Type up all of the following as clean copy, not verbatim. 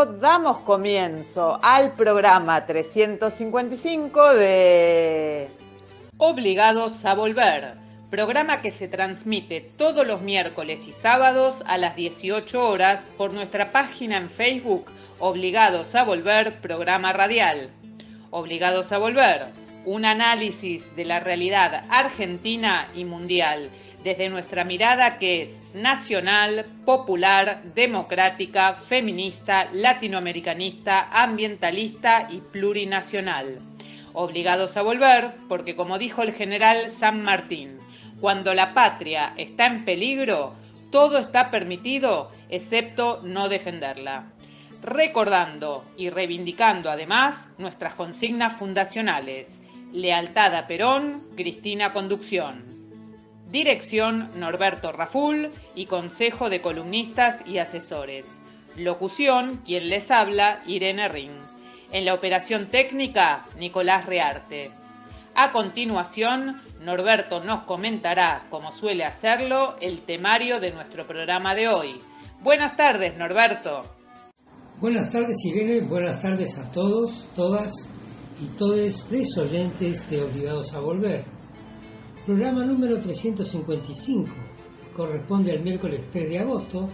esto damos comienzo al programa 355 de Obligados a Volver, programa que se transmite todos los miércoles y sábados a las 18 horas por nuestra página en Facebook Obligados a Volver, programa radial. Obligados a Volver, un análisis de la realidad argentina y mundial, desde nuestra mirada que es nacional, popular, democrática, feminista, latinoamericanista, ambientalista y plurinacional. Obligados a volver porque, como dijo el general San Martín, cuando la patria está en peligro, todo está permitido excepto no defenderla. Recordando y reivindicando además nuestras consignas fundacionales: lealtad a Perón, Cristina Conducción. Dirección Norberto Raful y Consejo de Columnistas y Asesores. Locución, quien les habla, Irene Ring. En la operación técnica, Nicolás Rearte. A continuación, Norberto nos comentará, como suele hacerlo, el temario de nuestro programa de hoy. Buenas tardes, Norberto. Buenas tardes, Irene. Buenas tardes a todos, todas y todes los oyentes de Obligados a Volver. Programa número 355, que corresponde al miércoles 3 de agosto.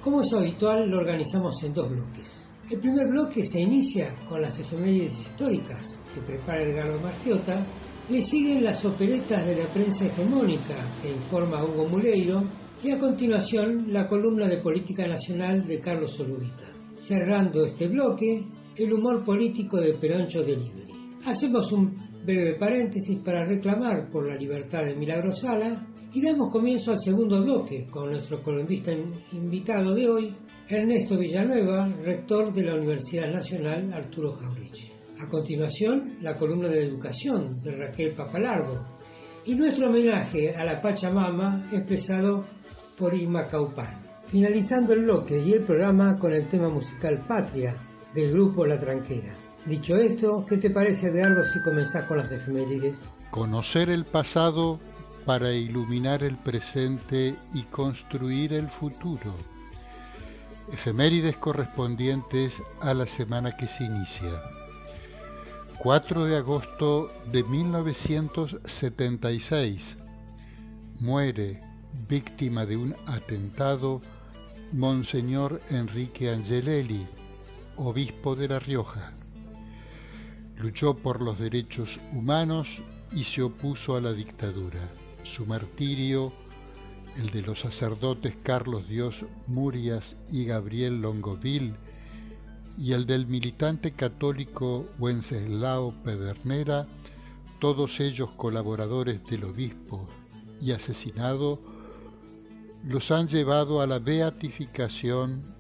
Como es habitual, lo organizamos en dos bloques. El primer bloque se inicia con las efemérides históricas que prepara Edgardo Margiota. Le siguen las operetas de la prensa hegemónica que informa Hugo Muleiro. Y a continuación, la columna de política nacional de Carlos Olubita. Cerrando este bloque, el humor político de Peroncho Delivery. Hacemos un breve paréntesis para reclamar por la libertad de Milagro Sala y damos comienzo al segundo bloque con nuestro columnista invitado de hoy, Ernesto Villanueva, rector de la Universidad Nacional Arturo Jauretche. A continuación, la columna de educación de Raquel Papalardo y nuestro homenaje a la Pachamama expresado por Irma Caupán. Finalizando el bloque y el programa con el tema musical Patria del grupo La Tranquera. Dicho esto, ¿qué te parece, Edgardo, si comenzás con las efemérides? Conocer el pasado para iluminar el presente y construir el futuro. Efemérides correspondientes a la semana que se inicia. 4 de agosto de 1976. Muere, víctima de un atentado, Monseñor Enrique Angelelli, obispo de La Rioja. Luchó por los derechos humanos y se opuso a la dictadura. Su martirio, el de los sacerdotes Carlos Dios Murias y Gabriel Longoville, y el del militante católico Wenceslao Pedernera, todos ellos colaboradores del obispo y asesinado, los han llevado a la beatificación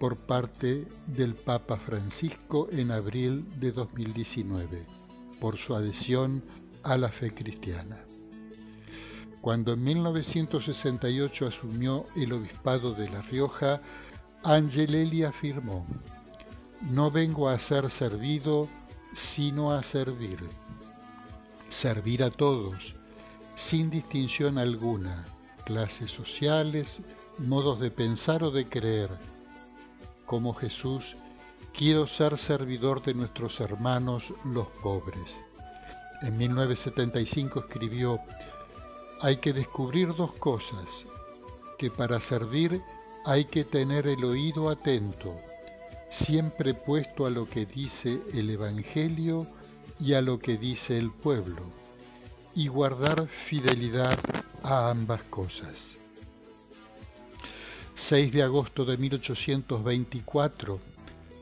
por parte del Papa Francisco en abril de 2019, por su adhesión a la fe cristiana. Cuando en 1968 asumió el obispado de La Rioja, Angelelli afirmó: «No vengo a ser servido, sino a servir. Servir a todos, sin distinción alguna, clases sociales, modos de pensar o de creer. Como Jesús, quiero ser servidor de nuestros hermanos los pobres». En 1975 escribió: «Hay que descubrir dos cosas, que para servir hay que tener el oído atento, siempre puesto a lo que dice el Evangelio y a lo que dice el pueblo, y guardar fidelidad a ambas cosas». 6 de agosto de 1824,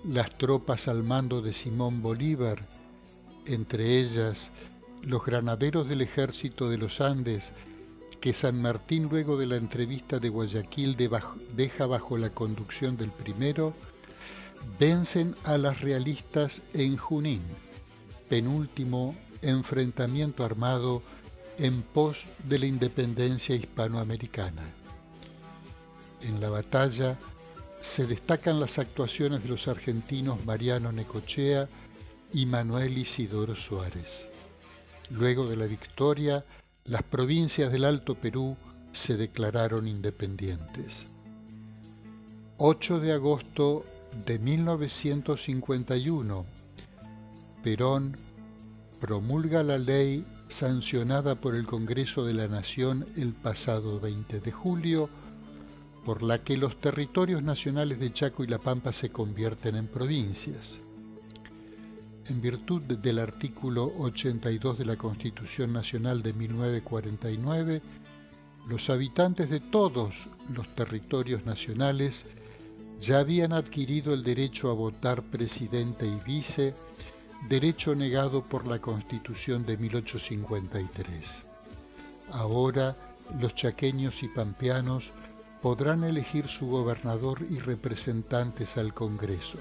las tropas al mando de Simón Bolívar, entre ellas los granaderos del ejército de los Andes, que San Martín, luego de la entrevista de Guayaquil, deja bajo la conducción del primero, vencen a las realistas en Junín, penúltimo enfrentamiento armado en pos de la independencia hispanoamericana. En la batalla se destacan las actuaciones de los argentinos Mariano Necochea y Manuel Isidoro Suárez. Luego de la victoria, las provincias del Alto Perú se declararon independientes. 8 de agosto de 1951, Perón promulga la ley sancionada por el Congreso de la Nación el pasado 20 de julio, por la que los territorios nacionales de Chaco y La Pampa se convierten en provincias. En virtud del artículo 82 de la Constitución Nacional de 1949, los habitantes de todos los territorios nacionales ya habían adquirido el derecho a votar presidente y vice, derecho negado por la Constitución de 1853. Ahora, los chaqueños y pampeanos podrán elegir su gobernador y representantes al Congreso.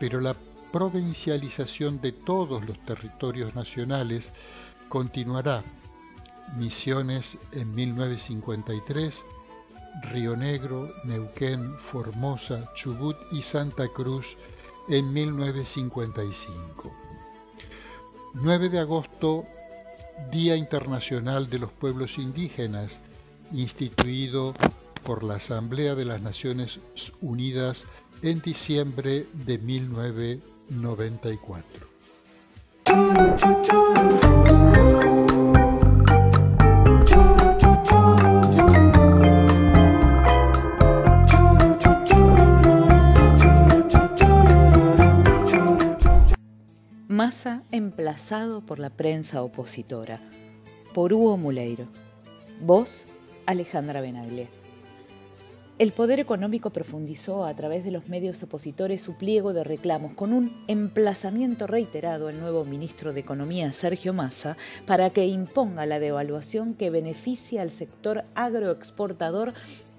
Pero la provincialización de todos los territorios nacionales continuará. Misiones en 1953, Río Negro, Neuquén, Formosa, Chubut y Santa Cruz en 1955. 9 de agosto, Día Internacional de los Pueblos Indígenas, instituido por la Asamblea de las Naciones Unidas en diciembre de 1994. Massa emplazado por la prensa opositora, por Hugo Muleiro. Voz, Alejandra Benaglia. El poder económico profundizó a través de los medios opositores su pliego de reclamos con un emplazamiento reiterado al nuevo ministro de Economía, Sergio Massa, para que imponga la devaluación que beneficia al sector agroexportador,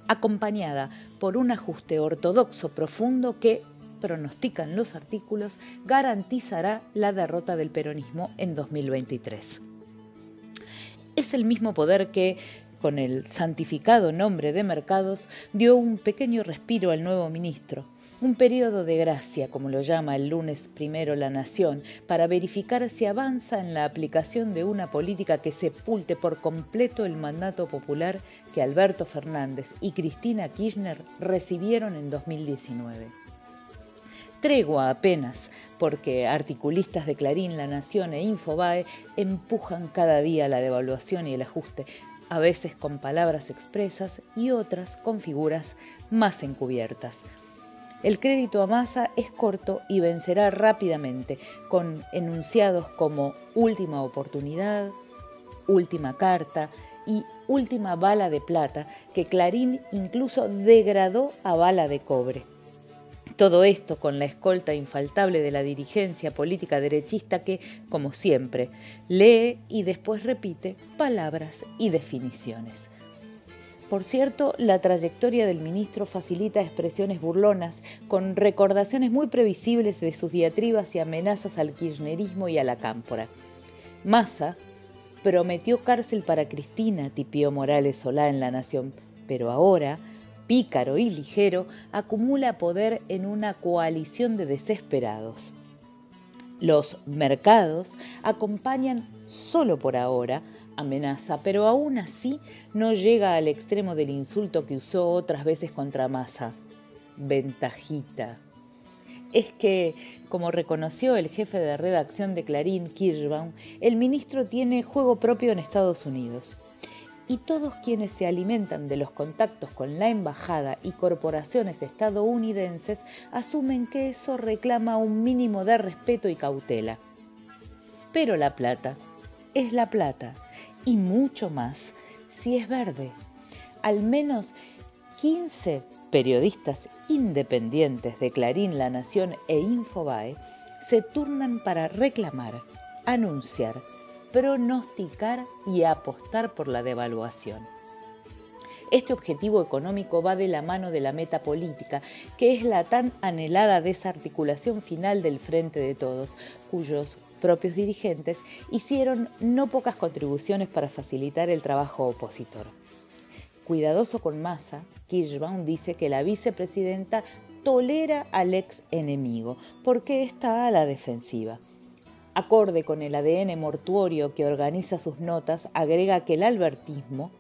acompañada por un ajuste ortodoxo profundo que, pronostican los artículos, garantizará la derrota del peronismo en 2023. Es el mismo poder que, con el santificado nombre de Mercados, dio un pequeño respiro al nuevo ministro, un periodo de gracia, como lo llama el lunes primero La Nación, para verificar si avanza en la aplicación de una política que sepulte por completo el mandato popular que Alberto Fernández y Cristina Kirchner recibieron en 2019. Tregua apenas, porque articulistas de Clarín, La Nación e Infobae empujan cada día la devaluación y el ajuste, a veces con palabras expresas y otras con figuras más encubiertas. El crédito a Massa es corto y vencerá rápidamente, con enunciados como última oportunidad, última carta y última bala de plata, que Clarín incluso degradó a bala de cobre. Todo esto con la escolta infaltable de la dirigencia política derechista que, como siempre, lee y después repite palabras y definiciones. Por cierto, la trayectoria del ministro facilita expresiones burlonas con recordaciones muy previsibles de sus diatribas y amenazas al kirchnerismo y a la cámpora. Massa prometió cárcel para Cristina, tipió Morales Solá en La Nación, pero ahora, pícaro y ligero, acumula poder en una coalición de desesperados. Los mercados acompañan solo por ahora amenaza, pero aún así no llega al extremo del insulto que usó otras veces contra Massa. Ventajita. Es que, como reconoció el jefe de redacción de Clarín, Kirschbaum, el ministro tiene juego propio en Estados Unidos. Y todos quienes se alimentan de los contactos con la embajada y corporaciones estadounidenses asumen que eso reclama un mínimo de respeto y cautela. Pero la plata es la plata, y mucho más si es verde. Al menos 15 periodistas independientes de Clarín, La Nación e Infobae se turnan para reclamar, anunciar, pronosticar y apostar por la devaluación. Este objetivo económico va de la mano de la meta política, que es la tan anhelada desarticulación final del Frente de Todos, cuyos propios dirigentes hicieron no pocas contribuciones para facilitar el trabajo opositor. Cuidadoso con Massa, Kirschbaum dice que la vicepresidenta tolera al ex enemigo porque está a la defensiva. Acorde con el ADN mortuorio que organiza sus notas, agrega que el albertismo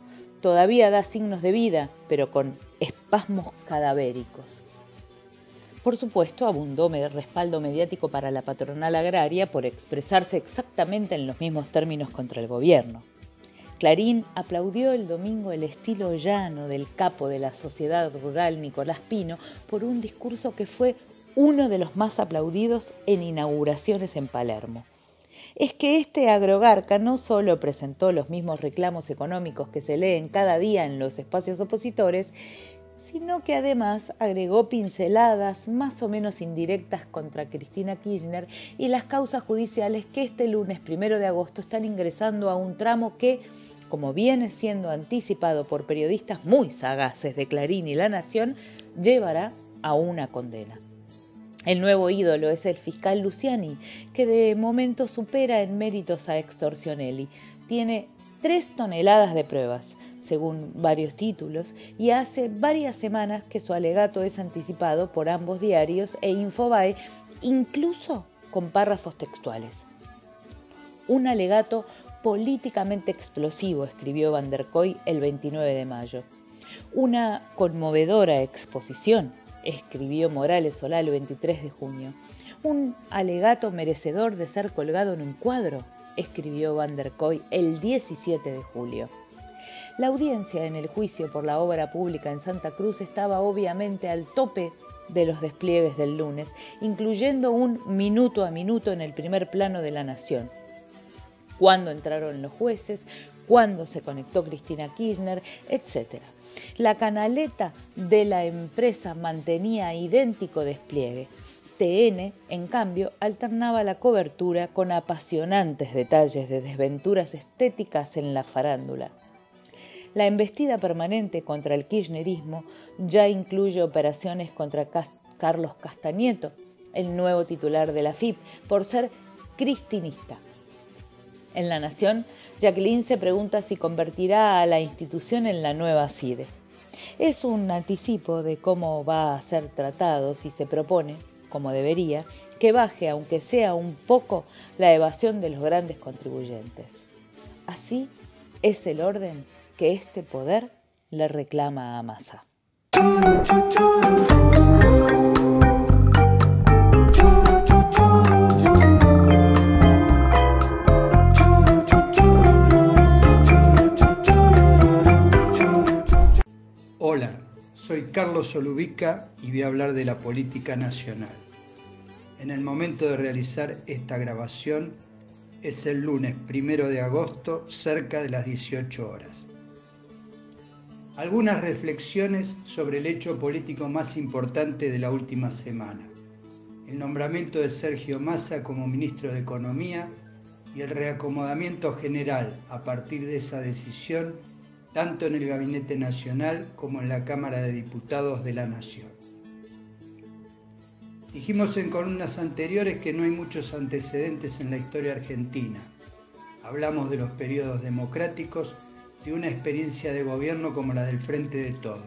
todavía da signos de vida, pero con espasmos cadavéricos. Por supuesto, abundó respaldo mediático para la patronal agraria por expresarse exactamente en los mismos términos contra el gobierno. Clarín aplaudió el domingo el estilo llano del capo de la sociedad rural Nicolás Pino por un discurso que fue uno de los más aplaudidos en inauguraciones en Palermo. Es que este agrogarca no solo presentó los mismos reclamos económicos que se leen cada día en los espacios opositores, sino que además agregó pinceladas más o menos indirectas contra Cristina Kirchner y las causas judiciales que este lunes 1 de agosto están ingresando a un tramo que, como viene siendo anticipado por periodistas muy sagaces de Clarín y La Nación, llevará a una condena. El nuevo ídolo es el fiscal Luciani, que de momento supera en méritos a Extorsionelli. Tiene 3 toneladas de pruebas, según varios títulos, y hace varias semanas que su alegato es anticipado por ambos diarios e Infobae, incluso con párrafos textuales. Un alegato políticamente explosivo, escribió Van der Koy el 29 de mayo. Una conmovedora exposición, escribió Morales Solá el 23 de junio. Un alegato merecedor de ser colgado en un cuadro, escribió Van der Koy el 17 de julio. La audiencia en el juicio por la obra pública en Santa Cruz estaba obviamente al tope de los despliegues del lunes, incluyendo un minuto a minuto en el primer plano de La Nación. Cuándo entraron los jueces, cuándo se conectó Cristina Kirchner, etc. La canaleta de la empresa mantenía idéntico despliegue. TN, en cambio, alternaba la cobertura con apasionantes detalles de desventuras estéticas en la farándula. La embestida permanente contra el kirchnerismo ya incluye operaciones contra Carlos Castañeto, el nuevo titular de la AFIP, por ser cristinista. En La Nación, Jacqueline se pregunta si convertirá a la institución en la nueva CIDE. Es un anticipo de cómo va a ser tratado si se propone, como debería, que baje, aunque sea un poco, la evasión de los grandes contribuyentes. Así es el orden que este poder le reclama a Massa. Hola, soy Carlos Solubica y voy a hablar de la política nacional. En el momento de realizar esta grabación es el lunes 1 de agosto, cerca de las 18 horas. Algunas reflexiones sobre el hecho político más importante de la última semana: el nombramiento de Sergio Massa como ministro de Economía y el reacomodamiento general a partir de esa decisión, tanto en el Gabinete Nacional como en la Cámara de Diputados de la Nación. Dijimos en columnas anteriores que no hay muchos antecedentes en la historia argentina. Hablamos de los periodos democráticos, de una experiencia de gobierno como la del Frente de Todos.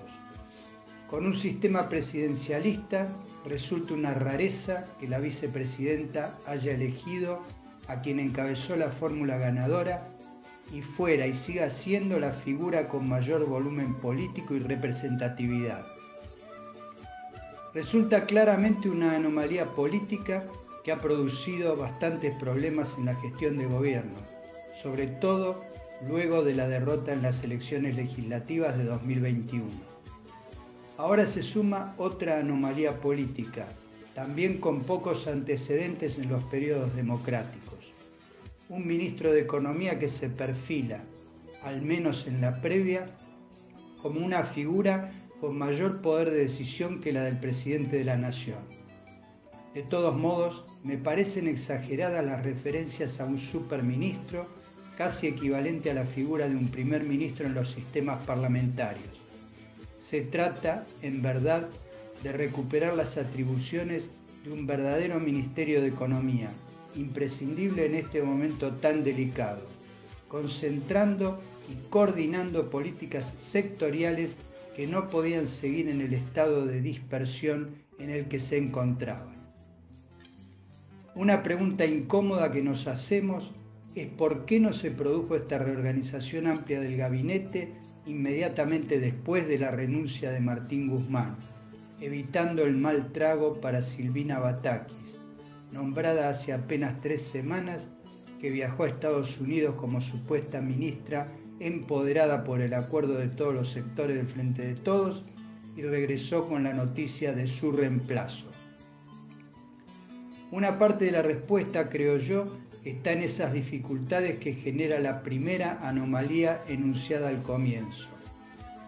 Con un sistema presidencialista resulta una rareza que la vicepresidenta haya elegido a quien encabezó la fórmula ganadora y fuera y siga siendo la figura con mayor volumen político y representatividad. Resulta claramente una anomalía política que ha producido bastantes problemas en la gestión de gobierno, sobre todo luego de la derrota en las elecciones legislativas de 2021. Ahora se suma otra anomalía política, también con pocos antecedentes en los periodos democráticos. Un ministro de Economía que se perfila, al menos en la previa, como una figura con mayor poder de decisión que la del presidente de la Nación. De todos modos, me parecen exageradas las referencias a un superministro, casi equivalente a la figura de un primer ministro en los sistemas parlamentarios. Se trata, en verdad, de recuperar las atribuciones de un verdadero Ministerio de Economía, imprescindible en este momento tan delicado, concentrando y coordinando políticas sectoriales que no podían seguir en el estado de dispersión en el que se encontraban. Una pregunta incómoda que nos hacemos es por qué no se produjo esta reorganización amplia del gabinete inmediatamente después de la renuncia de Martín Guzmán, evitando el mal trago para Silvina Batakis, nombrada hace apenas 3 semanas, que viajó a Estados Unidos como supuesta ministra empoderada por el acuerdo de todos los sectores del Frente de Todos y regresó con la noticia de su reemplazo. Una parte de la respuesta, creo yo, está en esas dificultades que genera la primera anomalía enunciada al comienzo,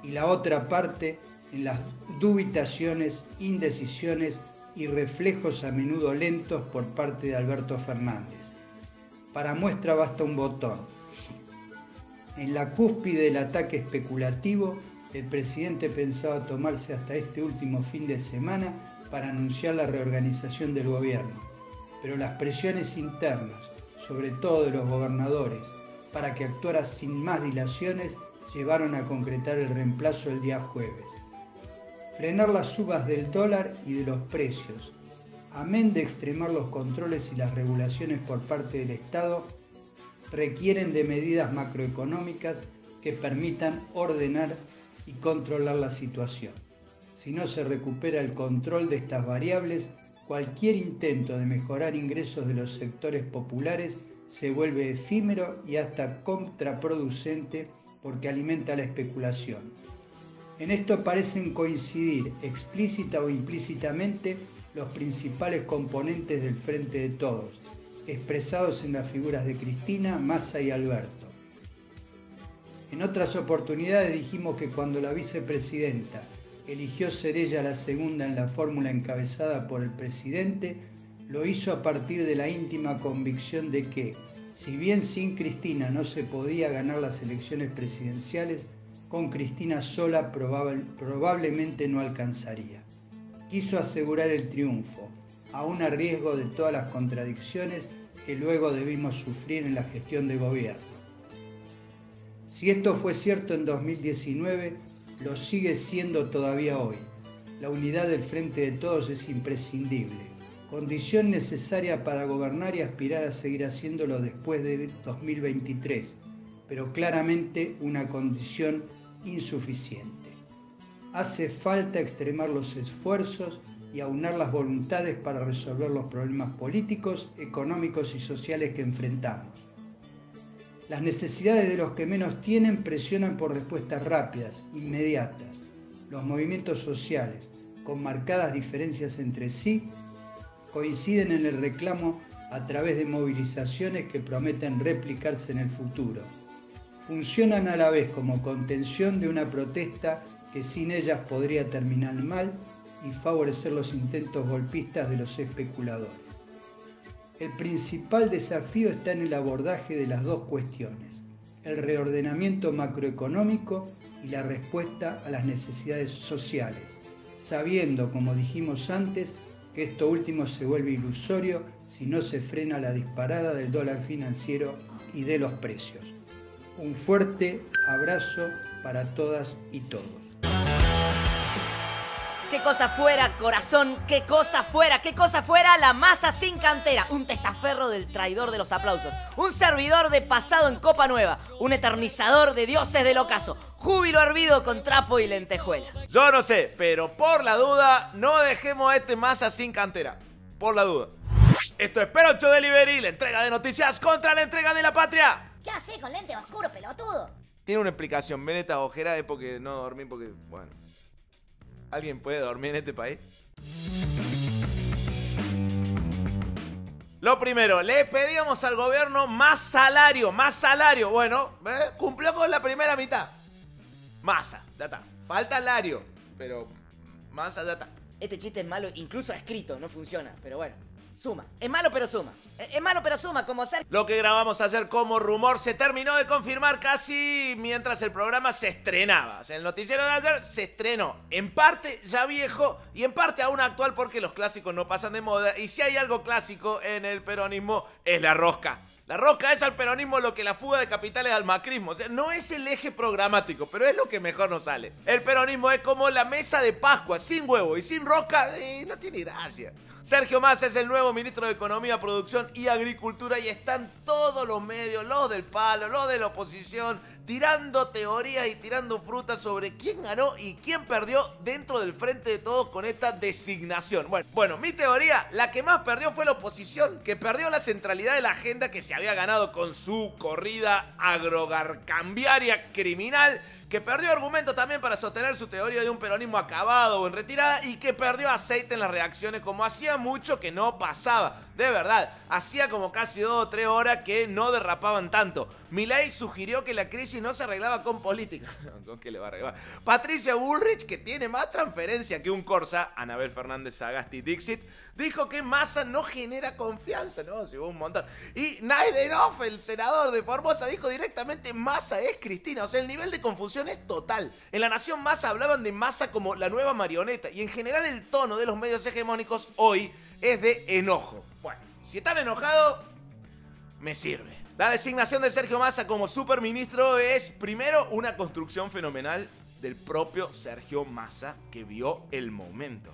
y la otra parte en las dubitaciones, indecisiones y reflejos a menudo lentos por parte de Alberto Fernández. Para muestra basta un botón. En la cúspide del ataque especulativo, el presidente pensaba tomarse hasta este último fin de semana para anunciar la reorganización del gobierno, pero las presiones internas, sobre todo de los gobernadores, para que actuara sin más dilaciones, llevaron a concretar el reemplazo el día jueves. Frenar las subas del dólar y de los precios, amén de extremar los controles y las regulaciones por parte del Estado, requieren de medidas macroeconómicas que permitan ordenar y controlar la situación. Si no se recupera el control de estas variables, cualquier intento de mejorar ingresos de los sectores populares se vuelve efímero y hasta contraproducente porque alimenta la especulación. En esto parecen coincidir explícita o implícitamente los principales componentes del Frente de Todos, expresados en las figuras de Cristina, Massa y Alberto. En otras oportunidades dijimos que cuando la vicepresidenta eligió ser ella la segunda en la fórmula encabezada por el presidente, lo hizo a partir de la íntima convicción de que, si bien sin Cristina no se podía ganar las elecciones presidenciales, con Cristina sola probablemente no alcanzaría. Quiso asegurar el triunfo, aún a riesgo de todas las contradicciones que luego debimos sufrir en la gestión de gobierno. Si esto fue cierto en 2019, lo sigue siendo todavía hoy. La unidad del Frente de Todos es imprescindible, condición necesaria para gobernar y aspirar a seguir haciéndolo después de 2023, pero claramente una condición insuficiente. Hace falta extremar los esfuerzos y aunar las voluntades para resolver los problemas políticos, económicos y sociales que enfrentamos. Las necesidades de los que menos tienen presionan por respuestas rápidas, inmediatas. Los movimientos sociales, con marcadas diferencias entre sí, coinciden en el reclamo a través de movilizaciones que prometen replicarse en el futuro. Funcionan a la vez como contención de una protesta que sin ellas podría terminar mal y favorecer los intentos golpistas de los especuladores. El principal desafío está en el abordaje de las dos cuestiones, el reordenamiento macroeconómico y la respuesta a las necesidades sociales, sabiendo, como dijimos antes, que esto último se vuelve ilusorio si no se frena la disparada del dólar financiero y de los precios. Un fuerte abrazo para todas y todos. Qué cosa fuera, corazón, qué cosa fuera la Massa sin cantera, un testaferro del traidor de los aplausos, un servidor de pasado en copa nueva, un eternizador de dioses del ocaso, júbilo hervido con trapo y lentejuela. Yo no sé, pero por la duda, no dejemos a este Massa sin cantera, por la duda. Esto es Perocho Delivery, la entrega de noticias contra la entrega de la patria. ¿Qué haces con lente oscuro, pelotudo? Tiene una explicación, ven esta ojera es porque no dormí porque, bueno... ¿Alguien puede dormir en este país? Lo primero, le pedíamos al gobierno más salario. Bueno, cumplió con la primera mitad. Massa, ya está. Falta salario, pero Massa ya está. Este chiste es malo, incluso escrito, no funciona, pero bueno. Suma. Es malo pero suma. Es malo pero suma, como ser... Lo que grabamos ayer como rumor se terminó de confirmar casi mientras el programa se estrenaba. O sea, el noticiero de ayer se estrenó. En parte ya viejo y en parte aún actual porque los clásicos no pasan de moda. Y si hay algo clásico en el peronismo es la rosca. La rosca es al peronismo lo que la fuga de capitales al macrismo. O sea, no es el eje programático, pero es lo que mejor nos sale. El peronismo es como la mesa de Pascua, sin huevo y sin rosca, no tiene gracia. Sergio Massa es el nuevo ministro de Economía, Producción y Agricultura y están todos los medios, los del palo, los de la oposición, tirando teorías y tirando frutas sobre quién ganó y quién perdió dentro del Frente de Todos con esta designación. Bueno, mi teoría, la que más perdió fue la oposición, que perdió la centralidad de la agenda que se había ganado con su corrida agrogarcambiaria criminal, que perdió argumento también para sostener su teoría de un peronismo acabado o en retirada y que perdió aceite en las reacciones como hacía mucho que no pasaba. De verdad, hacía como casi 2 o 3 horas que no derrapaban tanto. Milei sugirió que la crisis no se arreglaba con política. ¿Con qué le va a arreglar? Patricia Bullrich, que tiene más transferencia que un Corsa, Anabel Fernández Sagasti Dixit, dijo que Massa no genera confianza, ¿no? Llegó un montón. Y Naidenov, el senador de Formosa, dijo directamente Massa es Cristina. O sea, el nivel de confusión es total. En La Nación Massa hablaban de Massa como la nueva marioneta y en general el tono de los medios hegemónicos hoy es de enojo. Bueno, si están enojados, me sirve. La designación de Sergio Massa como superministro es primero una construcción fenomenal del propio Sergio Massa que vio el momento.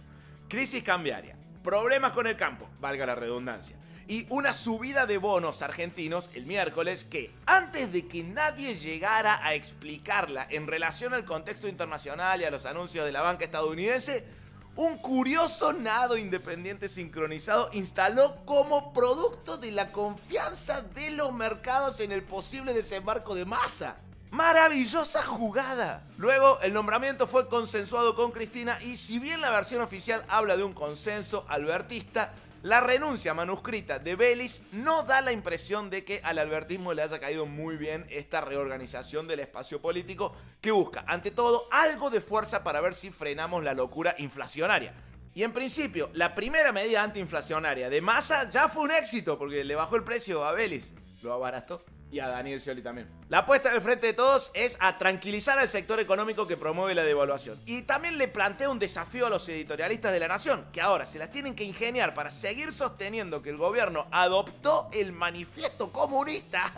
Crisis cambiaria, problemas con el campo, valga la redundancia, y una subida de bonos argentinos el miércoles que, antes de que nadie llegara a explicarla en relación al contexto internacional y a los anuncios de la banca estadounidense, un curioso nado independiente sincronizado instaló como producto de la confianza de los mercados en el posible desembarco de Massa. ¡Maravillosa jugada! Luego, el nombramiento fue consensuado con Cristina y si bien la versión oficial habla de un consenso albertista, la renuncia manuscrita de Vélez no da la impresión de que al albertismo le haya caído muy bien esta reorganización del espacio político que busca, ante todo, algo de fuerza para ver si frenamos la locura inflacionaria. Y en principio, la primera medida antiinflacionaria de Massa ya fue un éxito porque le bajó el precio a Vélez, lo abarató. Y a Daniel Scioli también. La apuesta del Frente de Todos es a tranquilizar al sector económico que promueve la devaluación. Y también le plantea un desafío a los editorialistas de La Nación, que ahora se las tienen que ingeniar para seguir sosteniendo que el gobierno adoptó el manifiesto comunista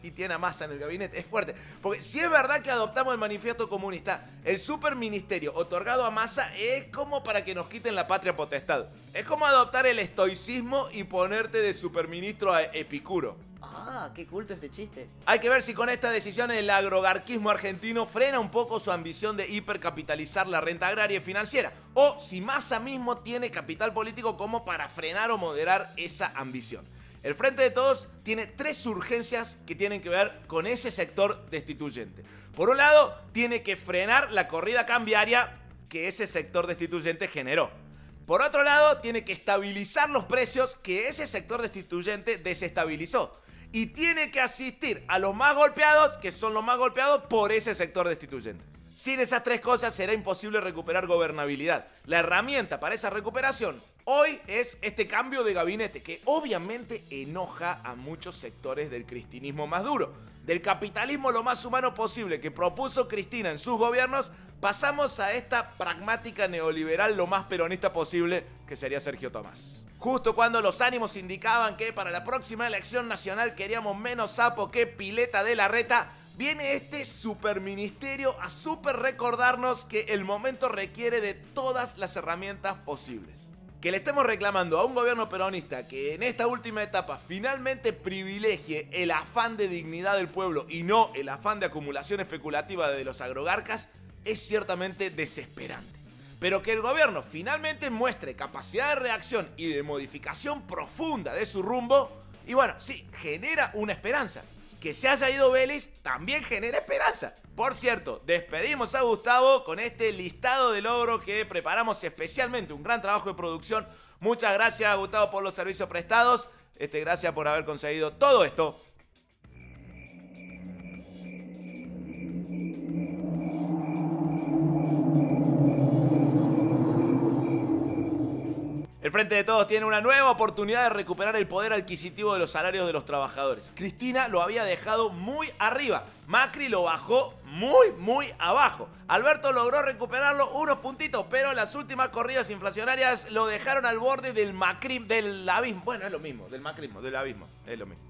y tiene a Massa en el gabinete. Es fuerte. Porque si es verdad que adoptamos el manifiesto comunista, el superministerio otorgado a Massa es como para que nos quiten la patria potestad. Es como adoptar el estoicismo y ponerte de superministro a Epicuro. Ah, qué culto ese chiste. Hay que ver si con esta decisión el agrogarquismo argentino frena un poco su ambición de hipercapitalizar la renta agraria y financiera, o si Massa mismo tiene capital político como para frenar o moderar esa ambición. El Frente de Todos tiene 3 urgencias que tienen que ver con ese sector destituyente. Por un lado, tiene que frenar la corrida cambiaria que ese sector destituyente generó. Por otro lado, tiene que estabilizar los precios que ese sector destituyente desestabilizó. Y tiene que asistir a los más golpeados, que son los más golpeados por ese sector destituyente. Sin esas 3 cosas será imposible recuperar gobernabilidad. La herramienta para esa recuperación hoy es este cambio de gabinete, que obviamente enoja a muchos sectores del cristinismo más duro. Del capitalismo lo más humano posible que propuso Cristina en sus gobiernos, pasamos a esta pragmática neoliberal lo más peronista posible, que sería Sergio Tomás. Justo cuando los ánimos indicaban que para la próxima elección nacional queríamos menos sapo que Pileta de Larreta, viene este superministerio a super recordarnos que el momento requiere de todas las herramientas posibles. Que le estemos reclamando a un gobierno peronista que en esta última etapa finalmente privilegie el afán de dignidad del pueblo y no el afán de acumulación especulativa de los agrogarcas es ciertamente desesperante. Pero que el gobierno finalmente muestre capacidad de reacción y de modificación profunda de su rumbo, y bueno, sí, genera una esperanza. Que se haya ido Vélez también genera esperanza. Por cierto, despedimos a Gustavo con este listado de logros que preparamos especialmente, un gran trabajo de producción. Muchas gracias, Gustavo, por los servicios prestados. Gracias por haber conseguido todo esto. El Frente de Todos tiene una nueva oportunidad de recuperar el poder adquisitivo de los salarios de los trabajadores. Cristina lo había dejado muy arriba. Macri lo bajó muy abajo. Alberto logró recuperarlo unos puntitos, pero las últimas corridas inflacionarias lo dejaron al borde del abismo. Bueno, es lo mismo, del macrismo, del abismo, es lo mismo.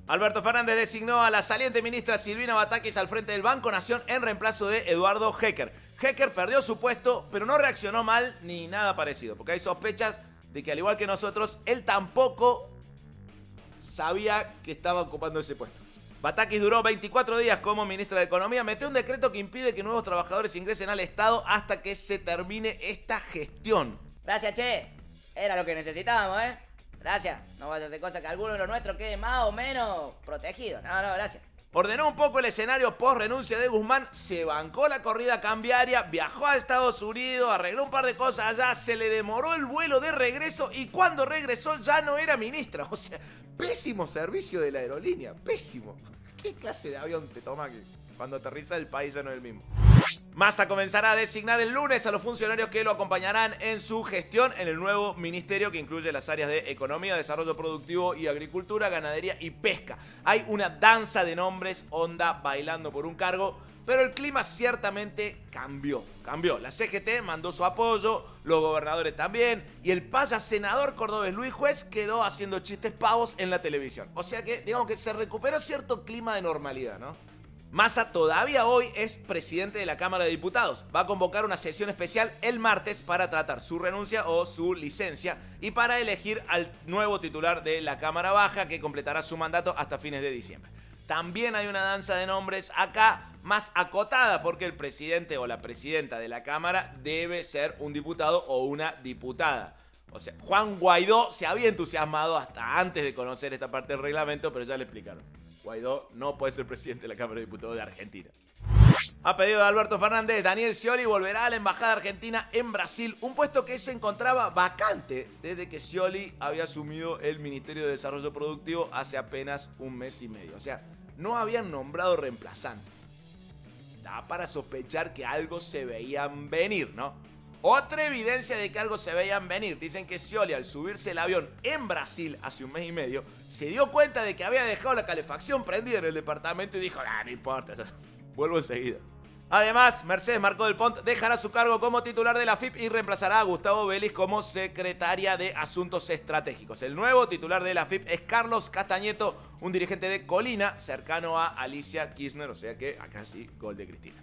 Alberto Fernández designó a la saliente ministra Silvina Batakis al frente del Banco Nación en reemplazo de Eduardo Hecker. Hecker perdió su puesto, pero no reaccionó mal ni nada parecido, porque hay sospechas de que, al igual que nosotros, él tampoco sabía que estaba ocupando ese puesto. Batakis duró 24 días como ministra de Economía, metió un decreto que impide que nuevos trabajadores ingresen al Estado hasta que se termine esta gestión. Gracias, che. Era lo que necesitábamos, ¿eh? Gracias. No vaya a hacer cosa que alguno de los nuestros quede más o menos protegido. No, gracias. Ordenó un poco el escenario post renuncia de Guzmán, se bancó la corrida cambiaria, viajó a Estados Unidos, arregló un par de cosas allá, se le demoró el vuelo de regreso y cuando regresó ya no era ministra. O sea, pésimo servicio de la aerolínea, pésimo. ¿Qué clase de avión te toma que cuando aterriza el país ya no es el mismo? Massa comenzará a designar el lunes a los funcionarios que lo acompañarán en su gestión en el nuevo ministerio que incluye las áreas de Economía, Desarrollo Productivo y Agricultura, Ganadería y Pesca. Hay una danza de nombres, onda bailando por un cargo, pero el clima ciertamente cambió. La CGT mandó su apoyo, los gobernadores también, y el senador cordobés Luis Juez quedó haciendo chistes pavos en la televisión. O sea que, digamos que se recuperó cierto clima de normalidad, ¿no? Massa todavía hoy es presidente de la Cámara de Diputados. Va a convocar una sesión especial el martes para tratar su renuncia o su licencia y para elegir al nuevo titular de la Cámara Baja que completará su mandato hasta fines de diciembre. También hay una danza de nombres acá más acotada porque el presidente o la presidenta de la Cámara debe ser un diputado o una diputada. O sea, Juan Guaidó se había entusiasmado hasta antes de conocer esta parte del reglamento, pero ya le explicaron. Guaidó no puede ser presidente de la Cámara de Diputados de Argentina. A pedido de Alberto Fernández, Daniel Scioli volverá a la Embajada Argentina en Brasil, un puesto que se encontraba vacante desde que Scioli había asumido el Ministerio de Desarrollo Productivo hace apenas un mes y medio. O sea, no habían nombrado reemplazante. Da para sospechar que algo se veían venir, ¿no? Otra evidencia de que algo se veían venir. Dicen que Scioli, al subirse el avión en Brasil hace un mes y medio, se dio cuenta de que había dejado la calefacción prendida en el departamento y dijo, no importa, vuelvo enseguida. Además, Mercedes Marcó del Pont dejará su cargo como titular de la AFIP y reemplazará a Gustavo Vélez como secretaria de Asuntos Estratégicos. El nuevo titular de la AFIP es Carlos Castañeto, un dirigente de Colina, cercano a Alicia Kirchner, o sea que acá sí, gol de Cristina.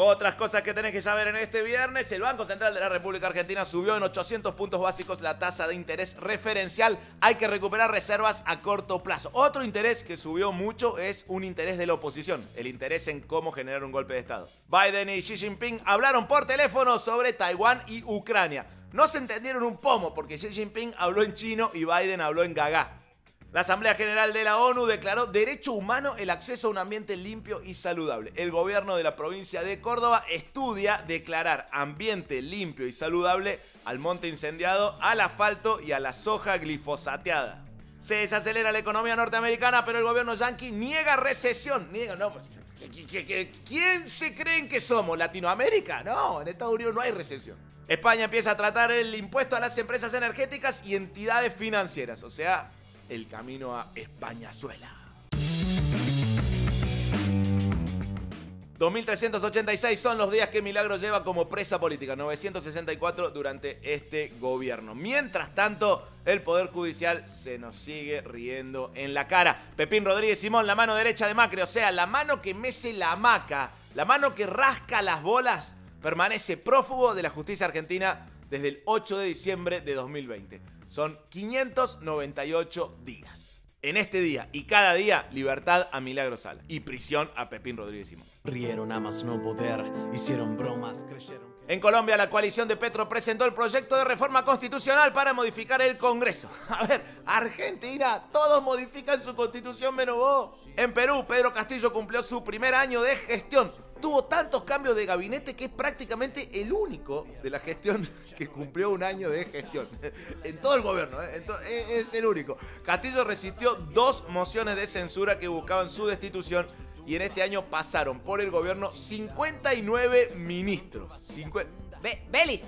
Otras cosas que tenés que saber en este viernes: el Banco Central de la República Argentina subió en 800 puntos básicos la tasa de interés referencial. Hay que recuperar reservas a corto plazo. Otro interés que subió mucho es un interés de la oposición, el interés en cómo generar un golpe de Estado. Biden y Xi Jinping hablaron por teléfono sobre Taiwán y Ucrania. No se entendieron un pomo porque Xi Jinping habló en chino y Biden habló en gagá. La Asamblea General de la ONU declaró derecho humano el acceso a un ambiente limpio y saludable. El gobierno de la provincia de Córdoba estudia declarar ambiente limpio y saludable al monte incendiado, al asfalto y a la soja glifosateada. Se desacelera la economía norteamericana, pero el gobierno yanqui niega recesión. ¿Quién se creen que somos? ¿Latinoamérica? No, en Estados Unidos no hay recesión. España empieza a tratar el impuesto a las empresas energéticas y entidades financieras, o sea, el camino a Españazuela. 2.386 son los días que Milagros lleva como presa política, 964 durante este gobierno. Mientras tanto, el Poder Judicial se nos sigue riendo en la cara. Pepín Rodríguez Simón, la mano derecha de Macri, o sea, la mano que mece la hamaca, la mano que rasca las bolas, permanece prófugo de la justicia argentina desde el 8 de diciembre de 2020. Son 598 días. En este día y cada día, libertad a Milagros Sala y prisión a Pepín Rodríguez Simón. Rieron a más no poder, hicieron bromas, creyeron... En Colombia, la coalición de Petro presentó el proyecto de reforma constitucional para modificar el Congreso. A ver, Argentina, todos modifican su constitución menos vos. En Perú, Pedro Castillo cumplió su primer año de gestión. Tuvo tantos cambios de gabinete que es prácticamente el único de la gestión que cumplió un año de gestión. En todo el gobierno, es el único. Castillo resistió 2 mociones de censura que buscaban su destitución y en este año pasaron por el gobierno 59 ministros. Vélez,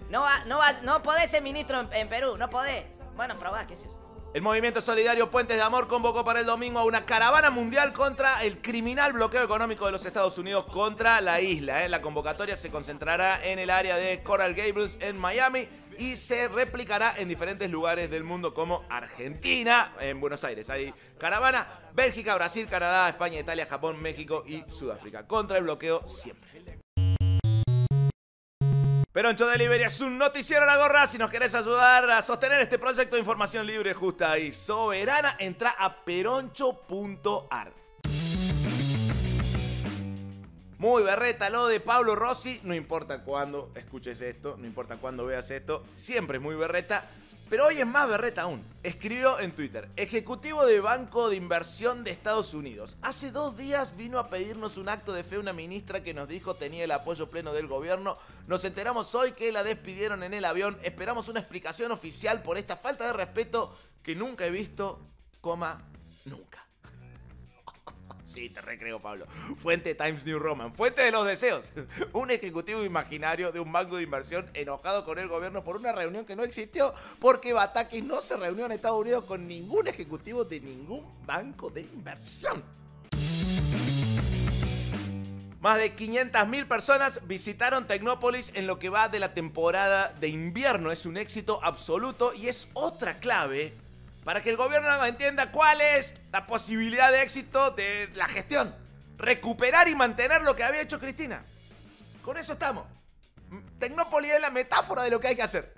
no podés ser ministro en Perú, no podés. Bueno, probá, qué sé yo. El movimiento solidario Puentes de Amor convocó para el domingo a una caravana mundial contra el criminal bloqueo económico de los Estados Unidos contra la isla. La convocatoria se concentrará en el área de Coral Gables en Miami y se replicará en diferentes lugares del mundo como Argentina, en Buenos Aires hay caravana, Bélgica, Brasil, Canadá, España, Italia, Japón, México y Sudáfrica. Contra el bloqueo siempre. Peroncho Delivery es un noticiero a la gorra. Si nos querés ayudar a sostener este proyecto de información libre, justa y soberana, entra a peroncho.ar. Muy berreta lo de Pablo Rossi, no importa cuándo escuches esto, no importa cuándo veas esto, siempre es muy berreta, pero hoy es más berreta aún. Escribió en Twitter: ejecutivo de Banco de Inversión de Estados Unidos. Hace 2 días vino a pedirnos un acto de fe una ministra que nos dijo tenía el apoyo pleno del gobierno. Nos enteramos hoy que la despidieron en el avión. Esperamos una explicación oficial por esta falta de respeto que nunca he visto, nunca. Sí, te recreo, Pablo. Fuente Times New Roman. Fuente de los deseos. Un ejecutivo imaginario de un banco de inversión enojado con el gobierno por una reunión que no existió porque Batakis no se reunió en Estados Unidos con ningún ejecutivo de ningún banco de inversión. Más de 500.000 personas visitaron Tecnópolis en lo que va de la temporada de invierno. Es un éxito absoluto y es otra clave para que el gobierno entienda cuál es la posibilidad de éxito de la gestión. Recuperar y mantener lo que había hecho Cristina. Con eso estamos. Tecnópolis es la metáfora de lo que hay que hacer.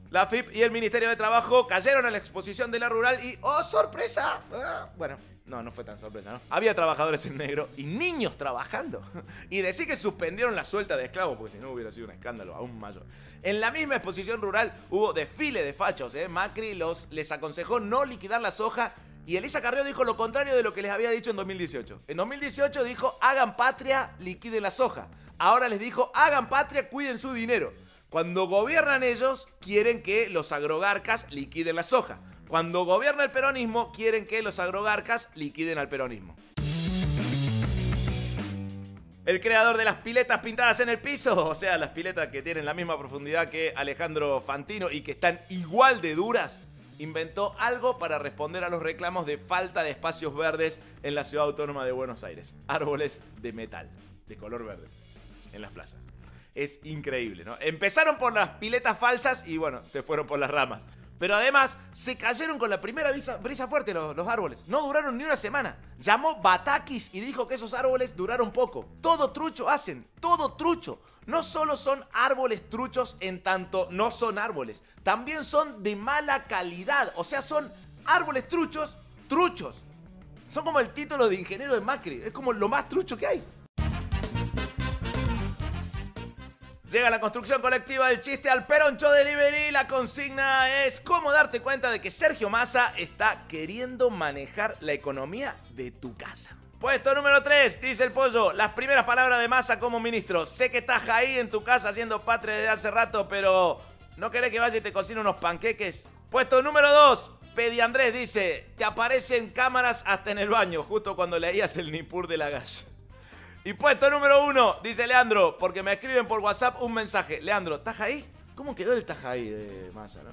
La AFIP y el Ministerio de Trabajo cayeron a la exposición de la rural y ¡oh, sorpresa! Bueno, no fue tan sorpresa, ¿no? Había trabajadores en negro y niños trabajando. Y decir que suspendieron la suelta de esclavos, porque si no hubiera sido un escándalo aún mayor. En la misma exposición rural hubo desfile de fachos, Macri les aconsejó no liquidar la soja y Elisa Carrió dijo lo contrario de lo que les había dicho en 2018. En 2018 dijo, hagan patria, liquiden la soja. Ahora les dijo, hagan patria, cuiden su dinero. Cuando gobiernan ellos, quieren que los agrogarcas liquiden la soja. Cuando gobierna el peronismo, quieren que los agrogarcas liquiden al peronismo. El creador de las piletas pintadas en el piso, o sea, las piletas que tienen la misma profundidad que Alejandro Fantino y que están igual de duras, inventó algo para responder a los reclamos de falta de espacios verdes en la Ciudad Autónoma de Buenos Aires. Árboles de metal, de color verde, en las plazas. Es increíble, ¿no? Empezaron por las piletas falsas y bueno, se fueron por las ramas. Pero además, se cayeron con la primera brisa fuerte los árboles. No duraron ni una semana. Llamó Batakis y dijo que esos árboles duraron poco. Todo trucho hacen, todo trucho. No solo son árboles truchos en tanto no son árboles. También son de mala calidad. O sea, son árboles truchos, truchos. Son como el título de ingeniero de Macri. Es como lo más trucho que hay. Llega la construcción colectiva del chiste al Peroncho Delivery. La consigna es cómo darte cuenta de que Sergio Massa está queriendo manejar la economía de tu casa. Puesto número 3, dice el Pollo. Las primeras palabras de Massa como ministro. Sé que estás ahí en tu casa haciendo patria desde hace rato, pero ¿no querés que vaya y te cocine unos panqueques? Puesto número 2, Pedi Andrés dice, te aparecen cámaras hasta en el baño, justo cuando leías el Nippur de la Galla. Y puesto número 1, dice Leandro, porque me escriben por WhatsApp un mensaje. Leandro, ¿estás ahí? ¿Cómo quedó el estás ahí de Massa, no?